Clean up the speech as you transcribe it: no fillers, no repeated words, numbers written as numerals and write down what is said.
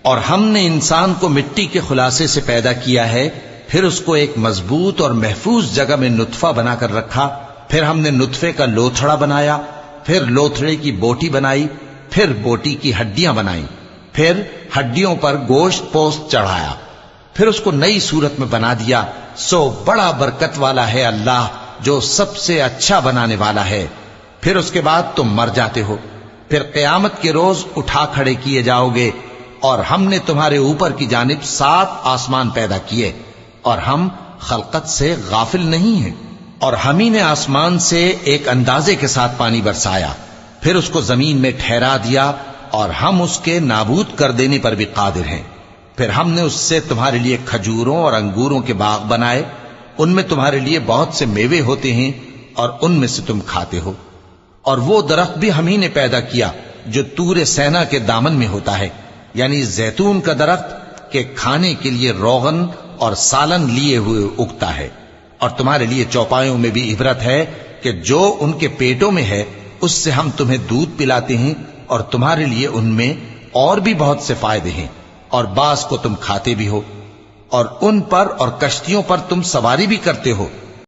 اور ہم نے انسان کو مٹی کے خلاصے سے پیدا کیا ہے، پھر اس کو ایک مضبوط اور محفوظ جگہ میں نطفہ بنا کر رکھا، پھر ہم نے نطفے کا لوتھڑا بنایا، پھر لوتھڑے کی بوٹی بنائی، پھر بوٹی کی ہڈیاں بنائیں، پھر ہڈیوں پر گوشت پوست چڑھایا، پھر اس کو نئی صورت میں بنا دیا۔ سو بڑا برکت والا ہے اللہ جو سب سے اچھا بنانے والا ہے۔ پھر اس کے بعد تم مر جاتے ہو، پھر قیامت کے روز اٹھا کھڑے کیے جاؤ گے، اور ہم نے تمہارے اوپر کی جانب 7 آسمان پیدا کیے، اور ہم خلقت سے غافل نہیں ہیں۔ اور ہم ہی نے آسمان سے ایک اندازے کے ساتھ پانی برسایا، پھر اس کو زمین میں ٹھہرا دیا، اور ہم اس کے نابود کر دینے پر بھی قادر ہیں۔ پھر ہم نے اس سے تمہارے لیے کھجوروں اور انگوروں کے باغ بنائے، ان میں تمہارے لیے بہت سے میوے ہوتے ہیں، اور ان میں سے تم کھاتے ہو۔ اور وہ درخت بھی ہم ہی نے پیدا کیا جو طور سینا کے دامن میں ہوتا ہے، یعنی زیتون کا درخت کہ کھانے کے لیے روغن اور سالن لیے ہوئے اگتا ہے۔ اور تمہارے لیے چوپایوں میں بھی عبرت ہے کہ جو ان کے پیٹوں میں ہے اس سے ہم تمہیں دودھ پلاتے ہیں، اور تمہارے لیے ان میں اور بھی بہت سے فائدے ہیں، اور بعض کو تم کھاتے بھی ہو، اور ان پر اور کشتیوں پر تم سواری بھی کرتے ہو۔